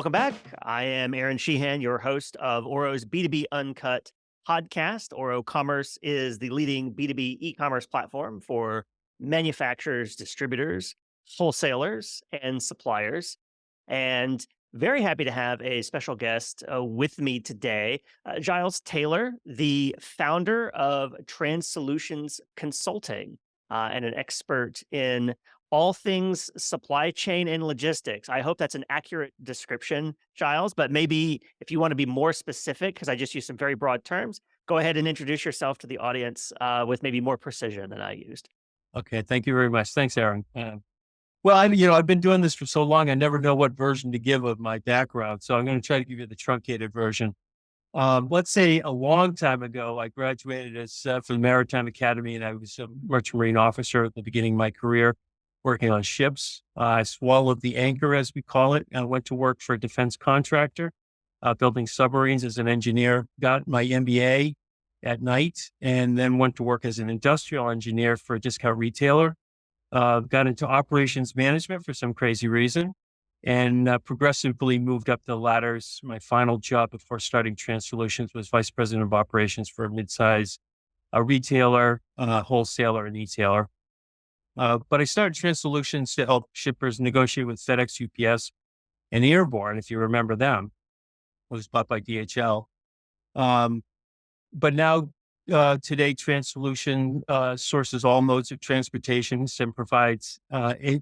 welcome back. I am Aaron Sheehan, your host of Oro's B2B Uncut podcast. Oro Commerce is the leading B2B e-commerce platform for manufacturers, distributors, wholesalers, and suppliers. And very happy to have a special guest with me today, Giles Taylor, the founder of Trans Solutions Consulting and an expert in all things supply chain and logistics. I hope that's an accurate description, Giles, but maybe if you want to be more specific, because I just used some very broad terms, go ahead and introduce yourself to the audience with maybe more precision than I used. Okay, thank you very much. Thanks, Aaron. I've been doing this for so long, I never know what version to give of my background. So I'm going to try to give you the truncated version. Let's say a long time ago, I graduated from the Maritime Academy, and I was a merchant marine officer at the beginning of my career, working on ships. I swallowed the anchor, as we call it, and went to work for a defense contractor, building submarines as an engineer. Got my MBA at night, and then went to work as an industrial engineer for a discount retailer. Got into operations management for some crazy reason, and progressively moved up the ladders. My final job before starting Trans Solutions was vice president of operations for a midsize retailer, wholesaler, and e-tailer. But I started Trans Solutions to help shippers negotiate with FedEx, UPS, and Airborne, if you remember them. It was bought by DHL. But now, today, Trans Solution sources all modes of transportation and provides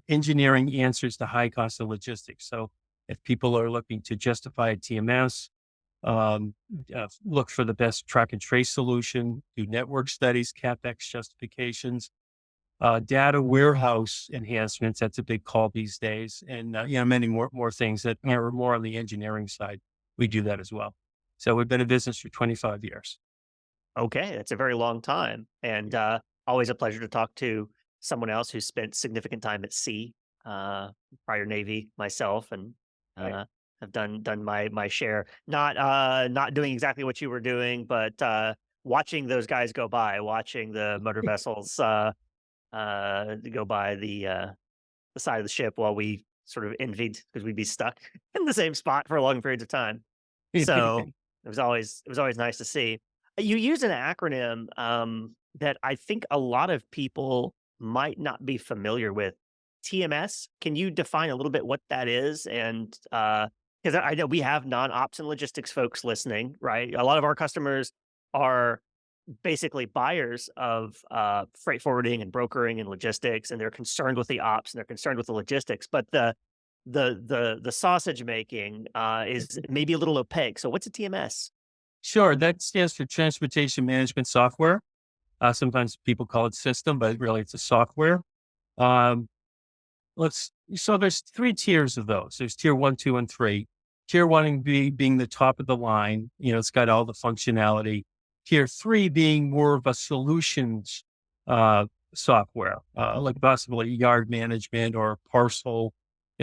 engineering answers to high cost of logistics. So if people are looking to justify a TMS, look for the best track and trace solution, do network studies, CapEx justifications, data warehouse enhancements. That's a big call these days. And, many more things that are more on the engineering side. We do that as well. So we've been in business for 25 years. Okay, that's a very long time, and always a pleasure to talk to someone else who's spent significant time at sea, prior Navy myself, and Right. have done my share. Not doing exactly what you were doing, but watching those guys go by, watching the motor vessels go by the side of the ship while we sort of envied because we'd be stuck in the same spot for long periods of time. So it was always nice to see. You use an acronym that I think a lot of people might not be familiar with. TMS. Can you define a little bit what that is? And because I know we have non-ops and logistics folks listening, right? A lot of our customers are basically buyers of freight forwarding and brokering and logistics, and they're concerned with the ops and they're concerned with the logistics. But the sausage making is maybe a little opaque. So what's a TMS? Sure. That stands for Transportation Management Software. Sometimes people call it system, but really it's a software. Um, so there's three tiers of those. There's tier 1, 2, and 3. Tier 1 being the top of the line. It's got all the functionality. Tier 3 being more of a solutions software, like possibly yard management or parcel,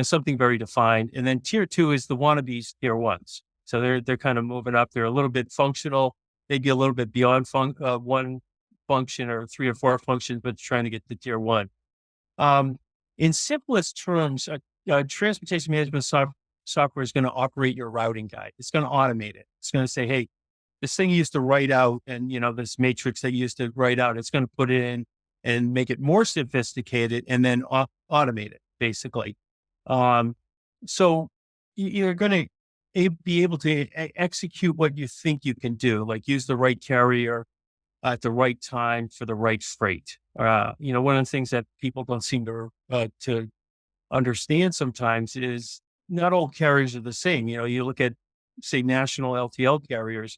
something very defined. And then tier 2 is the wannabes tier 1s. So they're kind of moving up. They're a little bit functional, maybe a little bit beyond one function or 3 or 4 functions, but trying to get to tier 1. In simplest terms, transportation management software is going to operate your routing guide. It's going to automate it. It's going to say, hey, this thing you used to write out, and this matrix that you used to write out, it's going to put it in and make it more sophisticated, and then automate it basically. So you're going to be able to execute what you think you can do, like use the right carrier at the right time for the right freight. One of the things that people don't seem to understand sometimes is not all carriers are the same. You look at, say, national LTL carriers,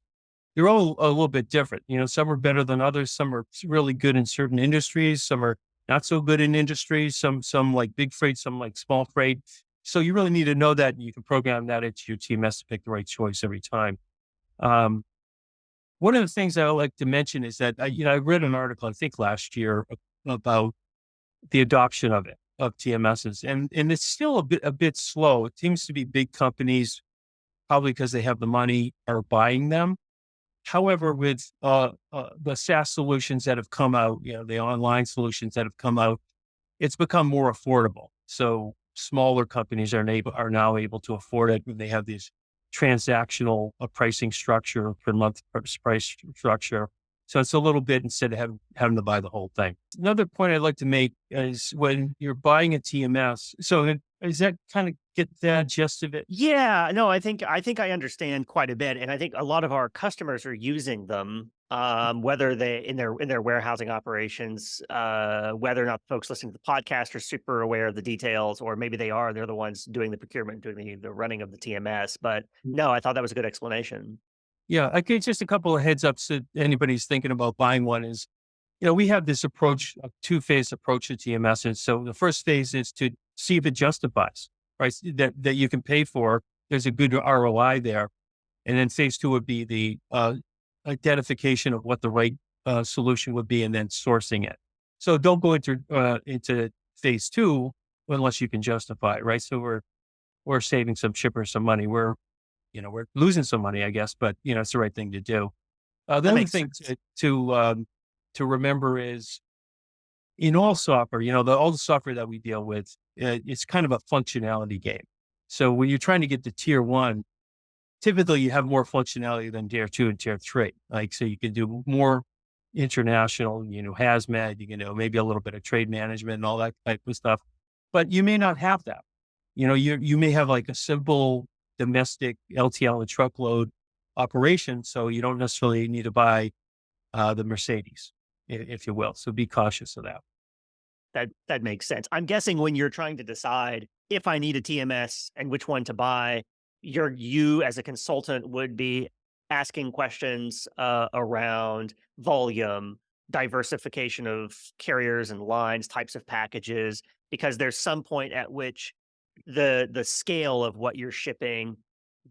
they're all a little bit different. Some are better than others. Some are really good in certain industries. Some are not so good in industries. Some like big freight, some like small freight. So you really need to know that, and you can program that into your TMS to pick the right choice every time. One of the things I would like to mention is that, I read an article, I think last year, about the adoption of TMSs, and it's still a bit slow. It seems to be big companies, probably because they have the money, are buying them. However, with the SaaS solutions that have come out, the online solutions that have come out, it's become more affordable. So smaller companies are now able to afford it when they have these transactional pricing structure per month price structure. So it's a little bit instead of having to buy the whole thing. Another point I'd like to make is when you're buying a TMS. So is that kind of get that gist of it? Yeah, no, I think I understand quite a bit, and I think a lot of our customers are using them, whether they in their warehousing operations, whether or not folks listening to the podcast are super aware of the details, or maybe they're the ones doing the procurement, doing the running of the TMS. But no, I thought that was a good explanation. Yeah, I get just a couple of heads ups that anybody's thinking about buying one is, we have this approach, a two-phase approach to TMS. And so the first phase is to see if it justifies, right? That you can pay for. There's a good ROI there. And then phase two would be the identification of what the right solution would be and then sourcing it. So don't go into phase two unless you can justify it, right? So we're saving some shippers some money. We're losing some money, I guess, but it's the right thing to do. The That other makes thing sense. to remember is in all software, all the software that we deal with, it's kind of a functionality game. So when you're trying to get to tier one, typically you have more functionality than tier two and tier three. Like, so you can do more international, hazmat, you can do maybe a little bit of trade management and all that type of stuff, but you may not have that. You may have like a simple domestic LTL and truckload operation. So you don't necessarily need to buy the Mercedes, if you will. So be cautious of that. That makes sense. I'm guessing when you're trying to decide if I need a TMS and which one to buy, you as a consultant would be asking questions around volume, diversification of carriers and lines, types of packages, because there's some point at which the scale of what you're shipping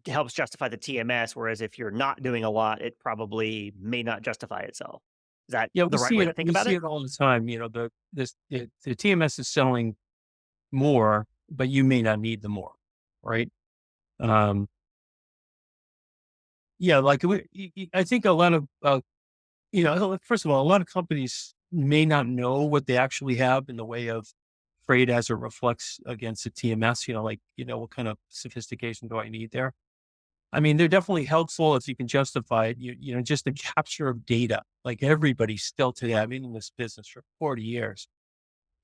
helps justify the TMS. Whereas if you're not doing a lot, it probably may not justify itself. Is that Yeah, we the right see way it. to think We about see it? it all the time. The TMS is selling more, but you may not need the more, right? Um, yeah, like I think a lot of first of all, a lot of companies may not know what they actually have in the way of freight as it reflects against the TMS. What kind of sophistication do I need there? I mean, they're definitely helpful if you can justify it. Just the capture of data. Like everybody still today, I've been in this business for 40 years,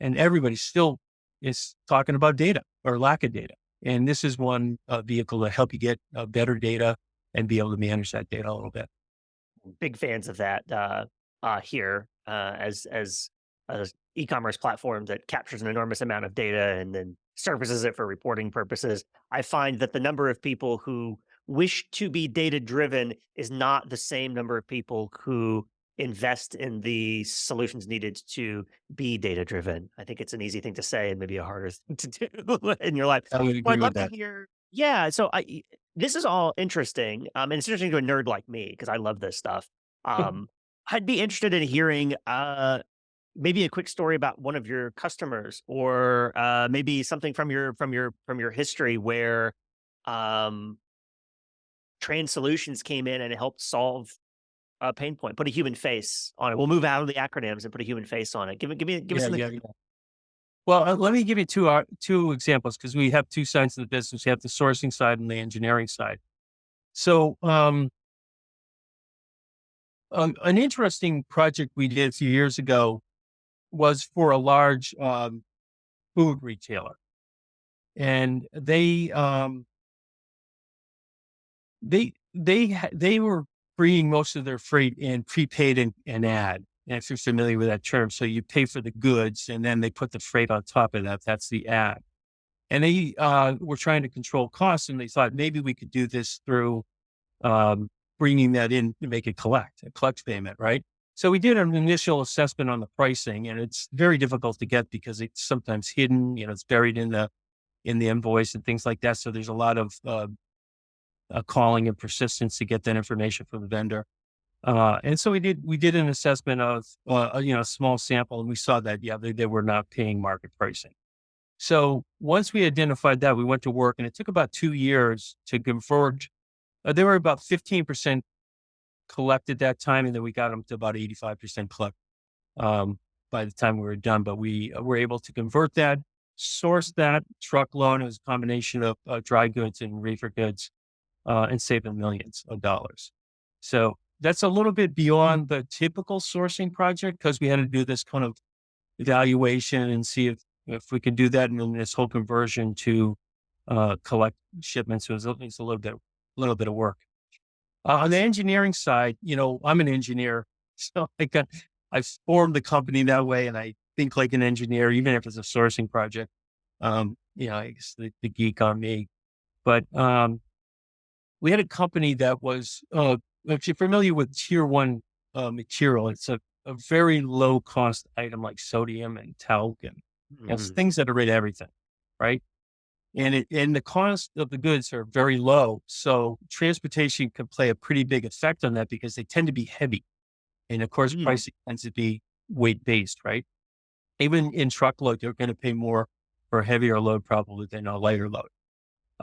and everybody still is talking about data or lack of data. And this is one vehicle to help you get better data and be able to manage that data a little bit. Big fans of that here as a e-commerce platform that captures an enormous amount of data and then surfaces it for reporting purposes. I find that the number of people who wish to be data driven is not the same number of people who invest in the solutions needed to be data driven. I think it's an easy thing to say and maybe a harder thing to do in your life. I would Well, agree I'd with love to that. hear. Yeah, so this is all interesting, and it's interesting to a nerd like me because I love this stuff. Um, I'd be interested in hearing, maybe a quick story about one of your customers, or maybe something from your history where um, Trans Solutions came in and it helped solve a pain point, put a human face on it. We'll move out of the acronyms and put a human face on it. Give us Yeah, something. yeah, yeah. Well, let me give you two examples because we have two sides of the business. We have the sourcing side and the engineering side. So, an interesting project we did a few years ago was for a large food retailer, and they were bringing most of their freight in prepaid and ad. And if you're familiar with that term, so you pay for the goods and then they put the freight on top of that. That's the ad. And they were trying to control costs, and they thought maybe we could do this through um, bringing that in to make it a collect payment, right? So we did an initial assessment on the pricing, and it's very difficult to get because it's sometimes hidden. It's buried in the invoice and things like that. So there's a lot of calling and persistence to get that information from the vendor. And so we did an assessment of a small sample, and we saw that they were not paying market pricing. So once we identified that, we went to work, and it took about 2 years to convert. They were about 15% collect at that time, and then we got them to about 85% collect by the time we were done. But we were able to convert that. source that truckload as a combination of dry goods and reefer goods, and save them millions of dollars. So that's a little bit beyond the typical sourcing project because we had to do this kind of evaluation and see if we could do that. And then this whole conversion to collect shipments was it's a little bit of work. On the engineering side, I'm an engineer, so I've formed the company that way, and I think like an engineer, even if it's a sourcing project. I guess the geek on me, but we had a company that was, if you're familiar with tier one material, it's a very low cost item like sodium and talc and it's Mm. things that are in everything, right? And the cost of the goods are very low. So transportation can play a pretty big effect on that because they tend to be heavy. And of course, Mm. pricing tends to be weight based, right? Even in truckload, you're going to pay more for a heavier load probably than a lighter load.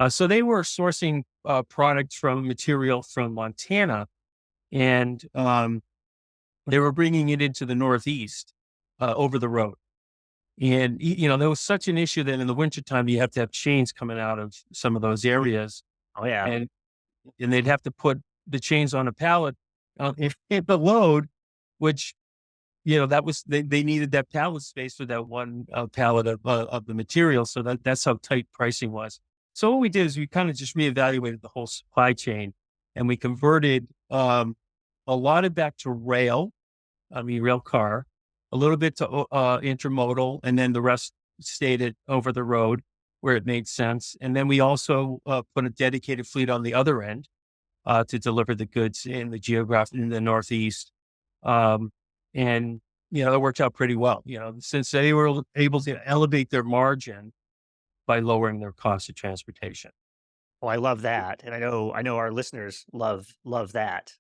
So they were sourcing products from material from Montana and they were bringing it into the Northeast over the road. And, there was such an issue that in the wintertime, you have to have chains coming out of some of those areas Oh yeah. and, and they'd have to put the chains on a pallet in the load, which, that was, they needed that pallet space for that one pallet of the material. So that's how tight pricing was. So what we did is we kind of just reevaluated the whole supply chain and we converted a lot of back to rail car, a little bit to intermodal, and then the rest stayed over the road where it made sense. And then we also put a dedicated fleet on the other end to deliver the goods in the Northeast. And, it worked out pretty well, since they were able to elevate their margin by lowering their cost of transportation. Oh, I love that, and I know our listeners love that,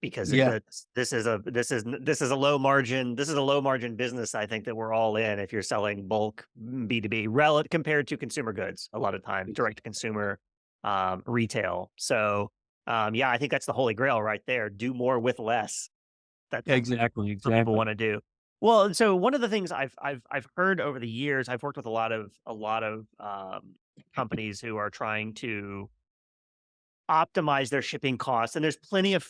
because Yeah, this is a low margin business. I think that we're all in if you're selling bulk B2B relative compared to consumer goods. A lot of times, direct to consumer, retail. So, yeah, I think that's the holy grail right there. Do more with less. That's exactly, what people exactly. want to do. Well, and so one of the things I've heard over the years, I've worked with a lot of companies who are trying to optimize their shipping costs, and there's plenty of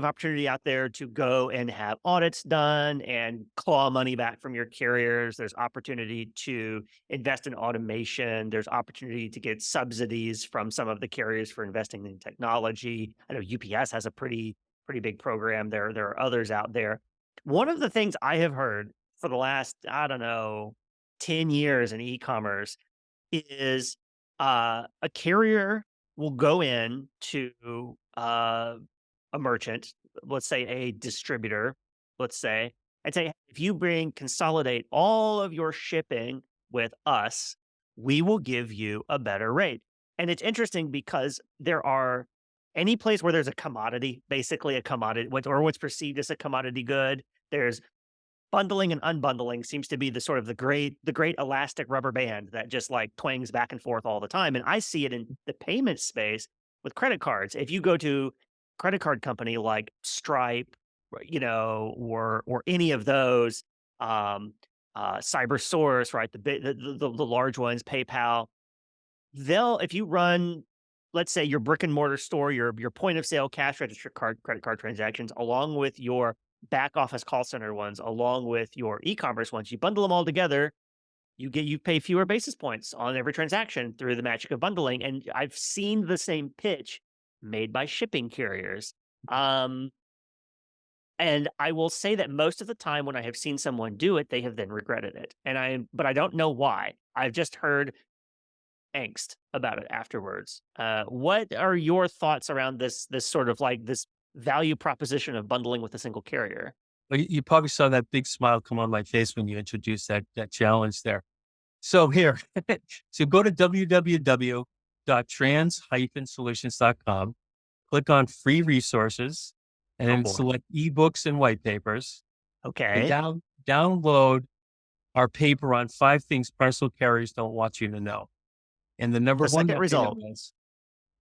opportunity out there to go and have audits done and claw money back from your carriers. There's opportunity to invest in automation. There's opportunity to get subsidies from some of the carriers for investing in technology. I know UPS has a pretty big program. There are others out there. One of the things I have heard for the last, I don't know, 10 years in e-commerce is a carrier will go in to a merchant, let's say a distributor, let's say, and say, if you consolidate all of your shipping with us, we will give you a better rate. And it's interesting because there are any place where there's a commodity, basically a commodity, or what's perceived as a commodity good, there's bundling and unbundling seems to be the great elastic rubber band that just like twangs back and forth all the time. And I see it in the payment space with credit cards. If you go to a credit card company like Stripe, or any of those, CyberSource, right? The large ones, PayPal, if you run, let's say your brick and mortar store, your point of sale cash register credit card transactions, along with your back office call center ones, along with your e-commerce ones, you bundle them all together, you pay fewer basis points on every transaction through the magic of bundling. And I've seen the same pitch made by shipping carriers. Um, and I will say that most of the time when I have seen someone do it, they have then regretted it. But I don't know why. I've just heard angst about it afterwards. What are your thoughts around this sort of like this value proposition of bundling with a single carrier? Well, you probably saw that big smile come on my face when you introduced that challenge there. So here, so go to www.trans-solutions.com, click on free resources, and Oh then boy. select ebooks and white papers, and Okay. download our paper on 5 things parcel carriers don't want you to know. And The second result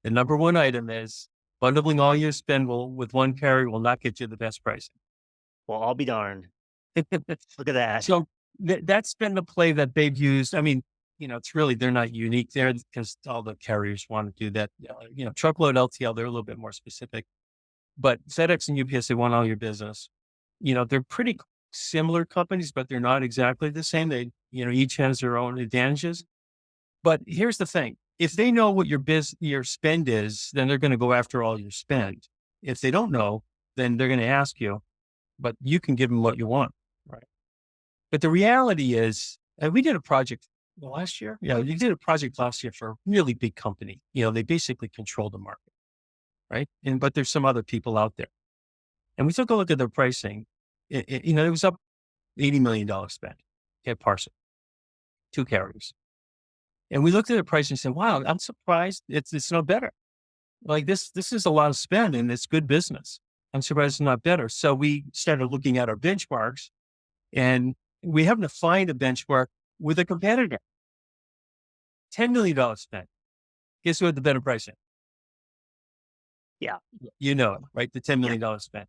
the number one item is bundling all your spend with one carrier will not get you the best pricing. will all be darned. Look at that. So that's been the play that they've used. I mean, it's really, they're not unique there because all the carriers want to do that. Truckload LTL, they're a little bit more specific, but FedEx and UPS, they want all your business. They're pretty similar companies, but they're not exactly the same. They, each has their own advantages. But here's the thing. If they know what your spend is, then they're going to go after all your spend. If they don't know, then they're going to ask you, but you can give them what you want. Right. But the reality is, and we did a project last year. Yeah, we did a project last year for a really big company. They basically control the market. Right. But there's some other people out there. And we took a look at their pricing. It was up $80 million spend. Okay, parcel, 2 carriers. And we looked at the price and said, wow, I'm surprised it's no better. Like this is a lot of spend and it's good business. I'm surprised it's not better. So we started looking at our benchmarks and we happened to find a benchmark with a competitor. $10 million spend. Guess who had the better pricing? Yeah. Right? The $10 million spend.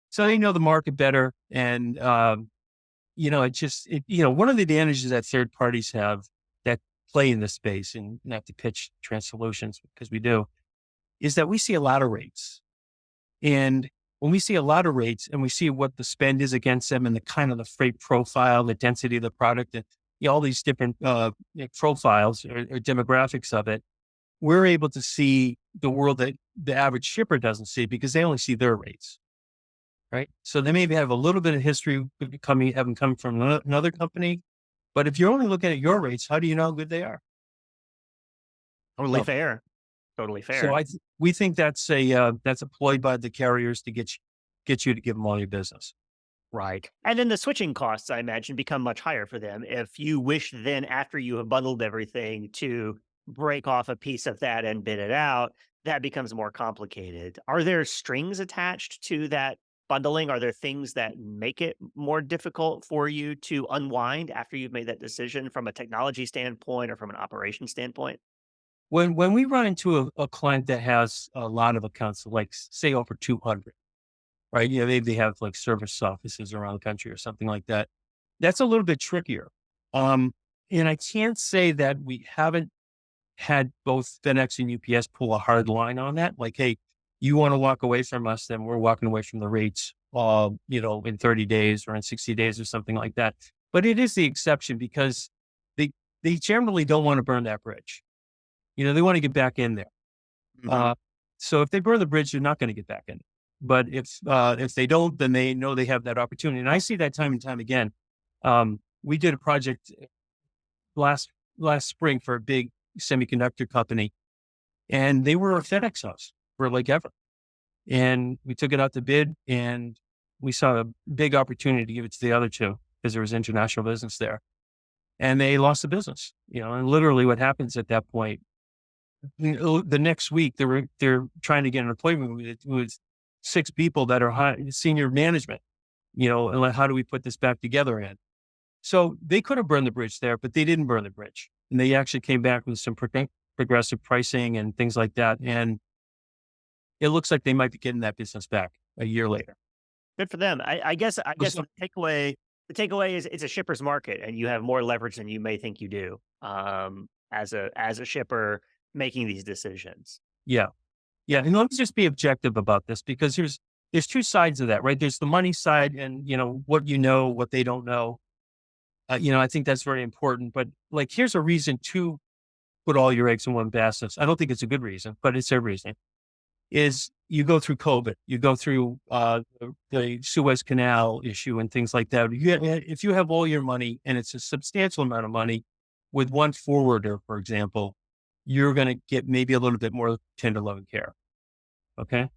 So they know the market better. And, one of the advantages that third parties have that play in this space, and not to pitch trans solutions because we do, is that we see a lot of rates. And when we see a lot of rates and we see what the spend is against them and the kind of the freight profile, the density of the product, and all these different profiles or demographics of it, we're able to see the world that the average shipper doesn't see because they only see their rates. Right. So they maybe have a little bit of history having come from another company. But if you're only looking at your rates, how do you know how good they are? Totally fair. Totally fair. So we think that's a ploy by the carriers to get you to give them all your business. Right. And then the switching costs, I imagine, become much higher for them. If you wish then after you have bundled everything to break off a piece of that and bid it out, that becomes more complicated. Are there strings attached to that bundling? Are there things that make it more difficult for you to unwind after you've made that decision from a technology standpoint or from an operation standpoint? When we run into a client that has a lot of accounts, like say over 200, right? Maybe they have like service offices around the country or something like that. That's a little bit trickier. And I can't say that we haven't had both FedEx and UPS pull a hard line on that. Like, hey, you want to walk away from us, then we're walking away from the rates, in 30 days or in 60 days or something like that. But it is the exception because they generally don't want to burn that bridge. They want to get back in there. Mhm. So if they burn the bridge, they're not going to get back in. But if they don't, then they know they have that opportunity. And I see that time and time again. We did a project last spring for a big semiconductor company, and they were a FedEx house for like ever. And we took it out to bid, and we saw a big opportunity to give it to the other two because there was international business there, and they lost the business. And literally, what happens at that point? The next week, they're trying to get an appointment with 6 people that are high, senior management. And like, how do we put this back together? And so they could have burned the bridge there, but they didn't burn the bridge, and they actually came back with some progressive pricing and things like that. And it looks like they might be getting that business back a year later. Good for them. I guess So, the takeaway is it's a shipper's market and you have more leverage than you may think you do, as a shipper making these decisions. yeah. Yeah. And let's just be objective about this because there's 2 sides of that, right? There's the money side and, what they don't know. I think that's very important, but like, here's a reason to put all your eggs in one basket. I don't think it's a good reason, but it's a reason. Is you go through COVID, you go through the Suez Canal issue and things like that. If you have all your money and it's a substantial amount of money with one forwarder, for example, you're going to get maybe a little bit more tender loving care. Okay.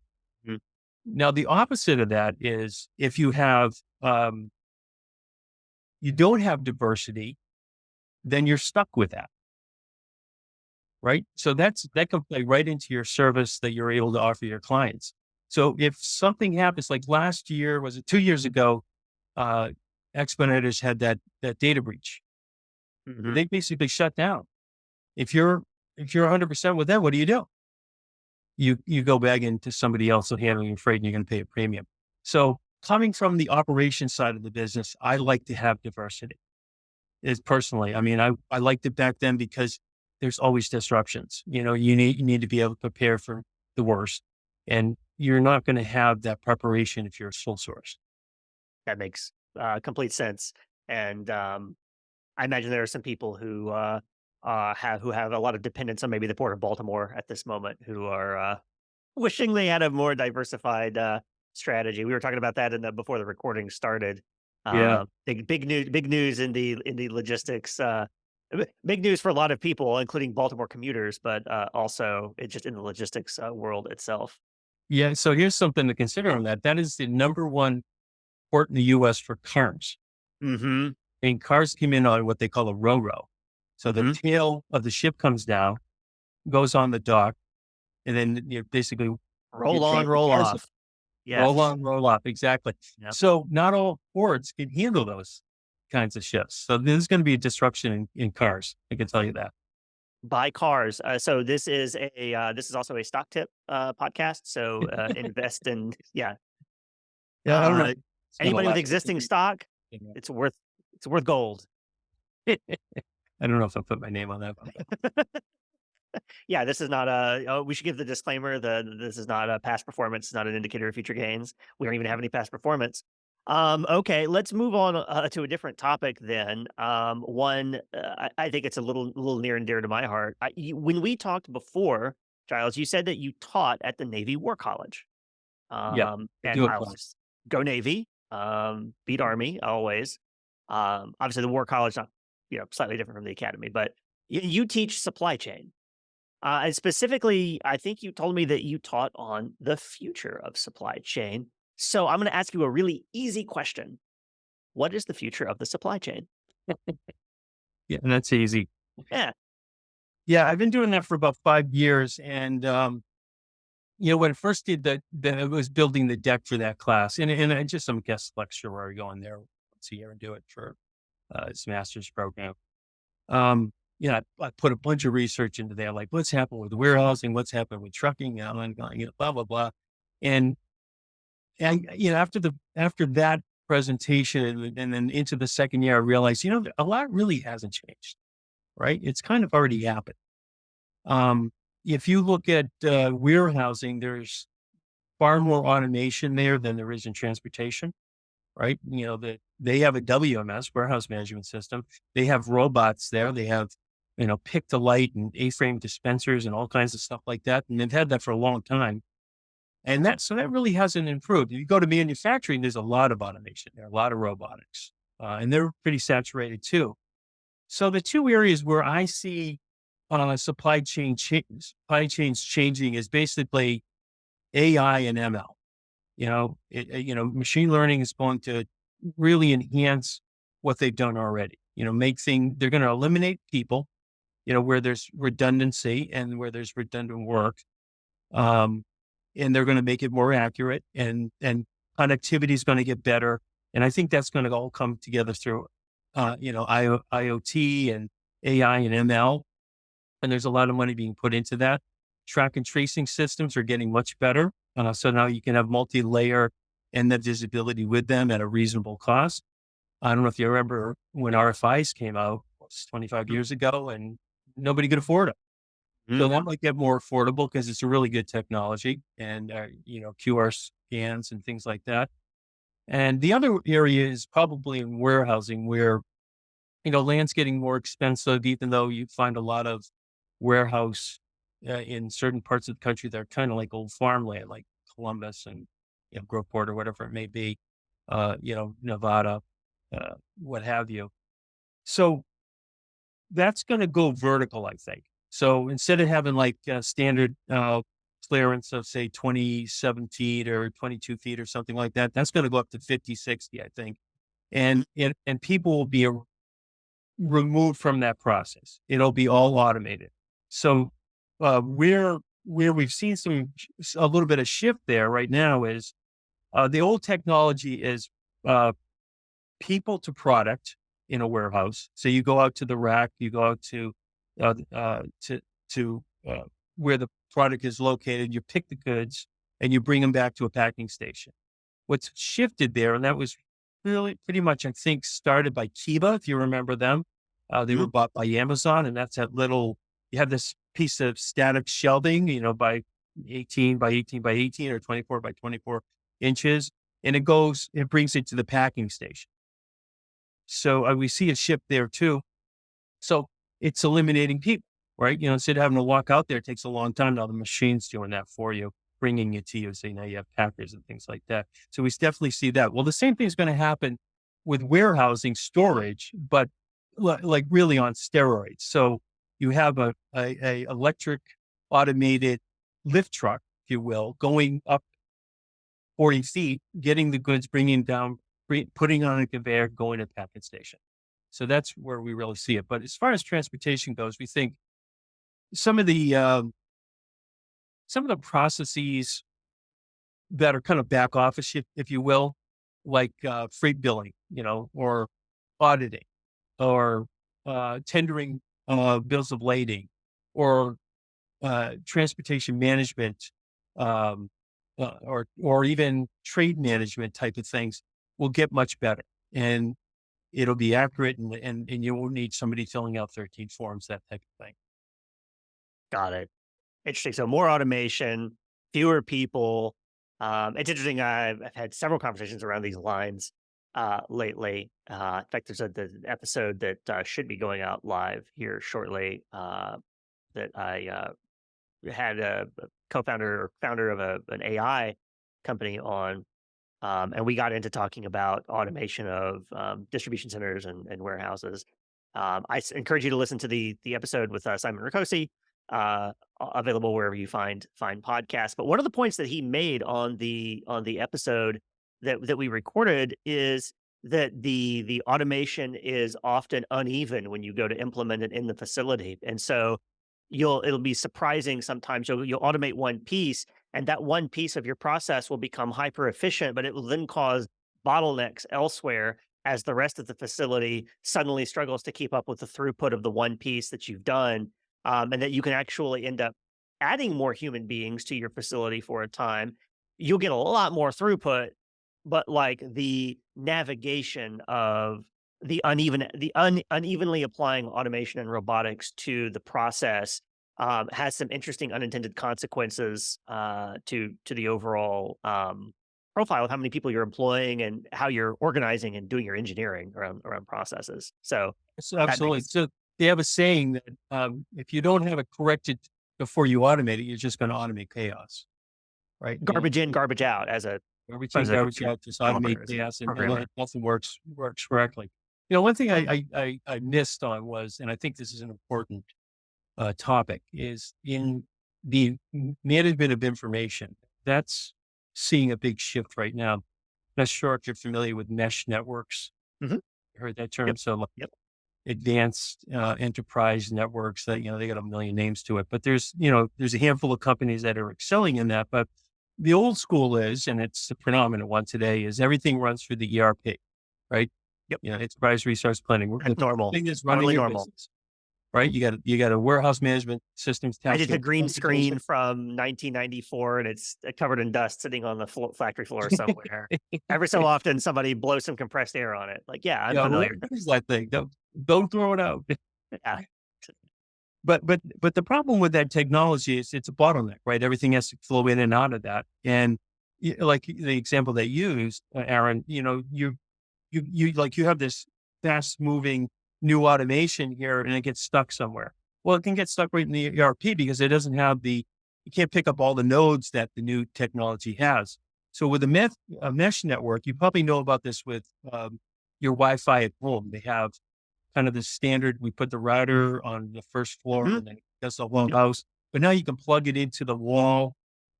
Mhm. Now, the opposite of that is if you have, you don't have diversity, then you're stuck with that. Right. So that can play right into your service that you're able to offer your clients. So if something happens, like last year, was it 2 years ago, Expeditors had that data breach. Mhm. They basically shut down. If you're 100% with them, what do? You go back into somebody else handling your freight and you're going to pay a premium. So coming from the operation side of the business, I like to have diversity. is personally. I mean, I liked it back then because there's always disruptions. You need to be able to prepare for the worst, and you're not going to have that preparation if you're a sole source. That makes complete sense. And I imagine there are some people who have a lot of dependence on maybe the port of Baltimore at this moment, who are wishing they had a more diversified strategy. We were talking about that before the recording started. Yeah. Big news in the logistics. Big news for a lot of people, including Baltimore commuters, but also it's just in the logistics world itself. Yeah. So here's something to consider on that. That is the number one port in the US for cars. Hmm. And cars come in on what they call a ro-ro. So the Hmm. tail of the ship comes down, goes on the dock, and then you basically you Roll on, drop the roll cars, off. roll Yes. on, roll off. Exactly. Yep. So not all ports can handle those kinds of ships. So there's going to be a disruption in cars. I can tell you that. Buy cars. So this is also a stock tip podcast. So invest in, yeah. Yeah. I don't know. Uh, It's going to Anybody with last. existing stock, it's worth gold. I don't know if I'll put my name on that one. Yeah, this is not a. Oh, we should give the disclaimer. This is not a past performance. It's not an indicator of future gains. We don't even have any past performance. Okay, let's move on to a different topic then. One, I think it's a little near and dear to my heart. When we talked before, Giles, you said that you taught at the Navy War College. Yeah. I And do I apply. was go Navy, beat Army always. Obviously, the War College not slightly different from the academy, but you teach supply chain. And specifically, I think you told me that you taught on the future of supply chain. So I'm going to ask you a really easy question. What is the future of the supply chain? Yeah. And that's easy. Yeah. Yeah. I've been doing that for about 5 years. And, when I first did I was building the deck for that class, and I just some guest lecturer going there once a year and do it for his master's program. I put a bunch of research into there, like what's happened with warehousing, what's happened with trucking, blah blah blah. And after that presentation, and then into the second year, I realized a lot really hasn't changed, right? It's kind of already happened. Um, if you look at warehousing, there's far more automation there than there is in transportation, right? They have a WMS, warehouse management system. They have robots there. They have, pick to light and A-frame dispensers and all kinds of stuff like that. And they've had that for a long time. And that really hasn't improved. If you go to manufacturing, there's a lot of automation there, a lot of robotics, and they're pretty saturated too. So the two areas where I see supply chains changing is basically AI and ML. Machine learning is going to really enhance what they've done already. They're going to eliminate people, where there's redundancy and where there's redundant work. Um, and they're going to make it more accurate, and connectivity is going to get better. And I think that's going to all come together through, IoT and AI and ML. And there's a lot of money being put into that. Track and tracing systems are getting much better. So now you can have multi-layer and the visibility with them at a reasonable cost. I don't know if you remember when RFIs came out, it was 25 years ago, and nobody could afford it. So Mhm. that might get more affordable because it's a really good technology, and, QR scans and things like that. And the other area is probably in warehousing where, land's getting more expensive, even though you find a lot of warehouse in certain parts of the country that are kind of like old farmland, like Columbus and Groveport or whatever it may be, Nevada, what have you. So that's going to go vertical, I think. So instead of having like a standard clearance of say 27 feet or 22 feet or something like that, that's going to go up to 50, 60, I think. And people will be removed from that process. It'll be all automated. So where we've seen a little bit of shift there right now is the old technology is people to product in a warehouse. So you go out to the rack, you go out uh, uh, to to where the product is located, you pick the goods, and you bring them back to a packing station. What's shifted there, and that was really pretty much, I think, started by Kiva, if you remember them. They were Mhm. bought by Amazon, and that's that little. You have this piece of static shelving, by 18 by 18 by 18 or 24 by 24 inches, and it brings it to the packing station. So we see a shift there too. So it's eliminating people, right? Instead of having to walk out there, it takes a long time. Now the machine's doing that for you, bringing it to you. So now you have packers and things like that. So we definitely see that. Well, the same thing is going to happen with warehousing storage, but like really on steroids. So you have a electric automated lift truck, if you will, going up 40 feet, getting the goods, bringing down, putting on a conveyor, going to packet station. So that's where we really see it. But as far as transportation goes, we think some of the processes that are kind of back office, if you will, like freight billing, or auditing, or tendering bills of lading, or transportation management, or even trade management type of things will get much better, and it'll be accurate, and you won't need somebody filling out 13 forms, that type of thing. Got it. Interesting. So more automation, fewer people. It's interesting. I've had several conversations around these lines lately. In fact, there's the episode that should be going out live here shortly that I had a co-founder or founder of an AI company on. And we got into talking about automation of distribution centers and warehouses. Encourage you to listen to the episode with Simon Rakosi, available wherever you find podcasts. But one of the points that he made on the episode that we recorded is that the automation is often uneven when you go to implement it in the facility, and so it'll be surprising sometimes. You'll automate one piece, and that one piece of your process will become hyper efficient, but it will then cause bottlenecks elsewhere as the rest of the facility suddenly struggles to keep up with the throughput of the one piece that you've done. And that you can actually end up adding more human beings to your facility for a time. You'll get a lot more throughput, but like the navigation of unevenly applying automation and robotics to the process has some interesting unintended consequences to the overall profile of how many people you're employing and how you're organizing and doing your engineering around processes. So So that absolutely. makes So they have a saying that if you don't have it corrected before you automate it, you're just going to automate chaos, right? garbage in, garbage out Garbage in, as a garbage out, just automate developer, as a chaos, and programmer. nothing works correctly. One thing I missed on was, and I think this is an important topic, is in the management of information. That's seeing a big shift right now. Not sure if you're familiar with mesh networks. Mhm. Heard that Yep. term? So like Yep. advanced enterprise networks that, they got a million names to it, but there's a handful of companies that are excelling in that. But the old school is, and it's the predominant one today, is everything runs through the ERP, right? Yep. Enterprise resource planning. The That's normal. thing that's running Totally your normal. business, right? You got a warehouse management systems, I task did a green screen transportation. from 1994, and it's covered in dust sitting on the factory floor somewhere. Every so often, somebody blows some compressed air on it. Like, yeah, I'm Yeah, what familiar. is that thing? Don't throw it out. Yeah. But the problem with that technology is it's a bottleneck, right? Everything has to flow in and out of that. And like the example they used, Aaron, you have this fast moving new automation here, and it gets stuck somewhere. Well, it can get stuck right in the ERP because it doesn't have you can't pick up all the nodes that the new technology has. So with a mesh network, you probably know about this with your Wi-Fi at home. They have kind of the standard. We put the router on the first floor, Mhm. and then it does the whole Yep. house. But now you can plug it into the wall,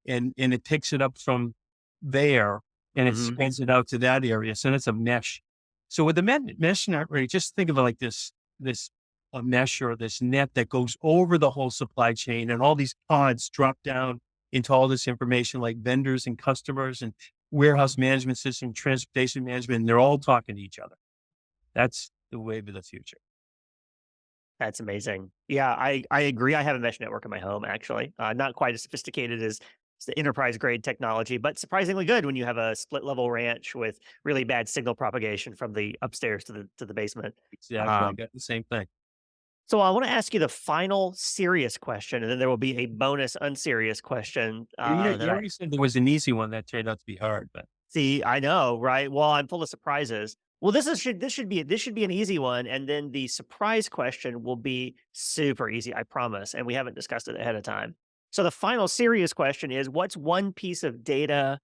and it picks it up from there, and it Mhm. spreads it out to that area. So that's a mesh. So with the mesh network, just think of it like this a mesh or this net that goes over the whole supply chain, and all these pods drop down into all this information, like vendors and customers and warehouse management system, transportation management, and they're all talking to each other. That's the wave of the future. That's amazing. Yeah, I agree. I have a mesh network in my home, actually. Not quite as sophisticated as the enterprise grade technology, but surprisingly good when you have a split level ranch with really bad signal propagation from the upstairs to the basement. Exactly. I Um, got the same thing. So I want to ask you the final serious question, and then there will be a bonus unserious question You that I already said there was an easy one that turned out to be hard, but see. I know, right? Well, I'm full of surprises. Well, this should be an easy one, and then the surprise question will be super easy, I promise. And we haven't discussed it ahead of time. So the final serious question is: what's one piece of data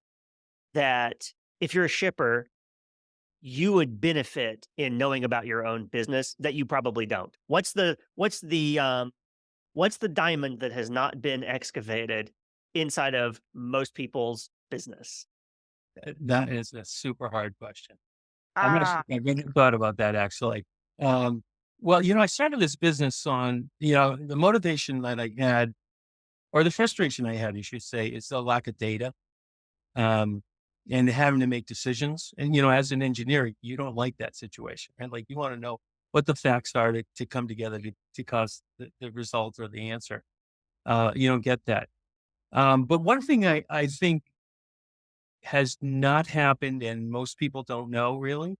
that, if you're a shipper, you would benefit in knowing about your own business that you probably don't? What's the diamond that has not been excavated inside of most people's business? that is a super hard question. Ah, I really thought about that actually. Um, well, I started this business on, the motivation that I had, or the frustration I had, you should say, is the lack of data, um, and having to make decisions. And, as an engineer, you don't like that situation, right? Like you want to know what the facts are to come together to cause the result or the answer. You don't get that. But one thing I think has not happened and most people don't know really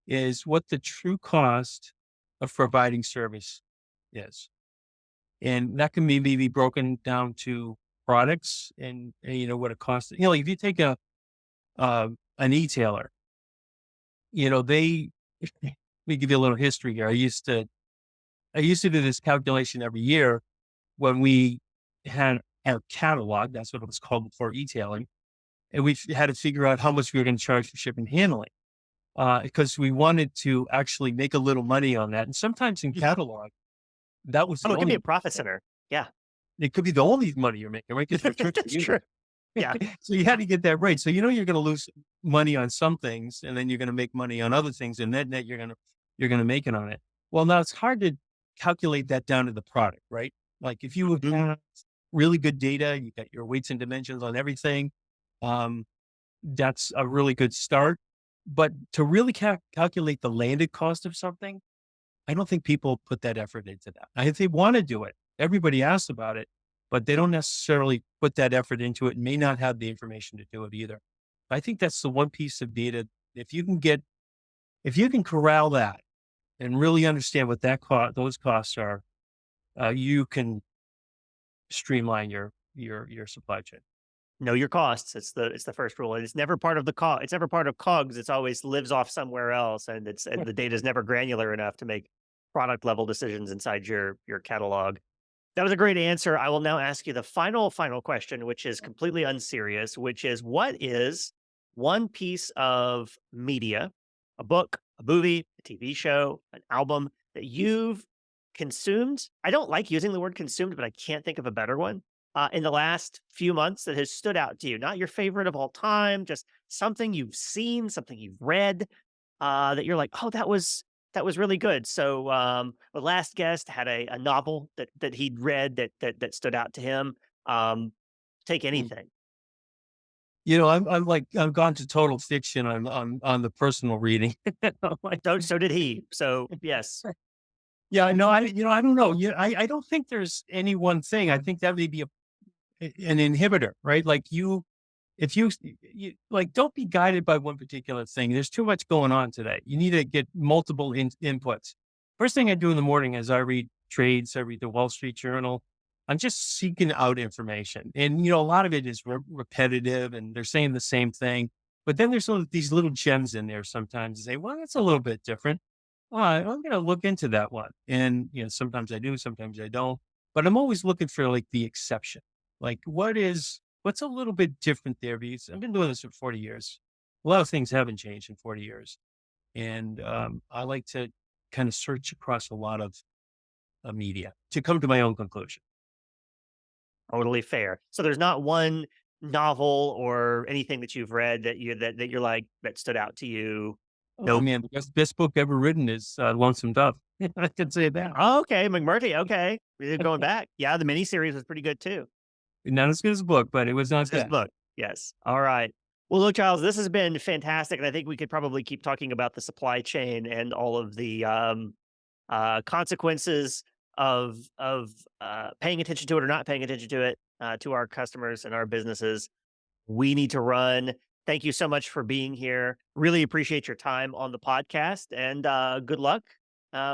is what the true cost of providing service is. And that can maybe be broken down to products and what it costs. If you take an e-tailer, they let me give you a little history here. I used to do this calculation every year when we had our catalog, that's what it was called before e-tailing, and we had to figure out how much we were going to charge for shipping and handling. Because we wanted to actually make a little money on that. And sometimes in catalog, that was oh, the it could be only a profit center. Yeah, it could be the only money you're making, right? Because it's return to that's user. true. Yeah. So you had to get that right. So you're gonna lose money on some things, and then you're gonna make money on other things, and net you're gonna make it on it. Well, now it's hard to calculate that down to the product, right? Like if you Mhm. have really good data, you got your weights and dimensions on everything, um, that's a really good start. But to really calculate the landed cost of something, I don't think people put that effort into that. If they want to do it, everybody asks about it, but they don't necessarily put that effort into it and may not have the information to do it either. I think that's the one piece of data. If you can get, if you can corral that and really understand what those costs are, you can streamline your supply chain. Know your costs. It's the first rule. And it's never part of the cost. It's never part of COGS. It's always lives off somewhere else, and the data is never granular enough to make product level decisions inside your catalog. That was a great answer. I will now ask you the final question, which is completely unserious, which is: what is one piece of media, a book, a movie, a TV show, an album that you've consumed? I don't like using the word consumed, but I can't think of a better one. In the last few months that has stood out to you, not your favorite of all time, just something you've seen, something you've read, that you're like, oh, that was really good. So the last guest had a novel that he'd read that stood out to him. Um, take anything. I've gone to total fiction on the personal reading. I'm like, So did he. So yes. yeah, no, I don't know. Yeah, I don't think there's any one thing. I think that may be an inhibitor, right? Like if you like, don't be guided by one particular thing. There's too much going on today. You need to get multiple inputs. First thing I do in the morning is I read trades. I read the Wall Street Journal. I'm just seeking out information, and a lot of it is repetitive, and they're saying the same thing. But then there's these little gems in there sometimes. Say, well, that's a little bit different. I'm going to look into that one. And, sometimes I do, sometimes I don't, but I'm always looking for like the exception. Like what's a little bit different there? Because I've been doing this for 40 years. A lot of things haven't changed in 40 years. And I like to kind of search across a lot of media to come to my own conclusion. Totally fair. So there's not one novel or anything that you've read that you're like that stood out to you. Oh Nope. man, the best book ever written is Lonesome Dove. I can say that. Oh, okay, McMurtry. Okay, we're going back. Yeah, the miniseries was pretty good too. Not as good as the book, but it was not It's his bad. book. Yes. All right. Well, look, Charles, this has been fantastic, and I think we could probably keep talking about the supply chain and all of the consequences of paying attention to it or not paying attention to it to our customers and our businesses. We need to run. Thank you so much for being here. Really appreciate your time on the podcast, and good luck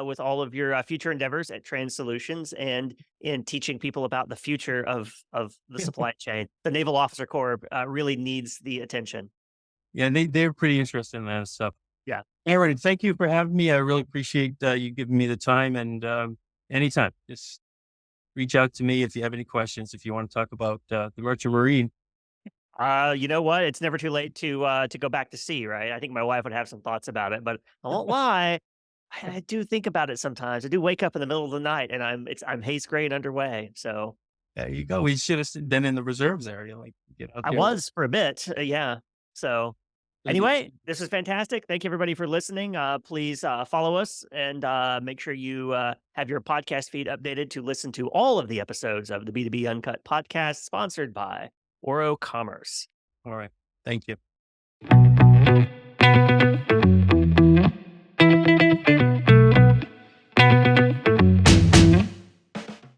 with all of your future endeavors at Trans Solutions and in teaching people about the future of the supply chain. The Naval Officer Corps really needs the attention. Yeah, they're pretty interested in that stuff. Yeah. Aaron, thank you for having me. I really appreciate you giving me the time, and anytime, just reach out to me if you have any questions, if you want to talk about the merchant marine. You know what? It's never too late to go back to sea, right? I think my wife would have some thoughts about it, but I won't lie. I do think about it sometimes. I do wake up in the middle of the night and I'm haze gray and underway. So There you go. We should have been in the reserves area, like get out I there. was for a bit, yeah. So anyway, this is fantastic. Thank you everybody for listening. Please follow us and make sure you have your podcast feed updated to listen to all of the episodes of the B2B Uncut podcast sponsored by Oro Commerce. All right. Thank you.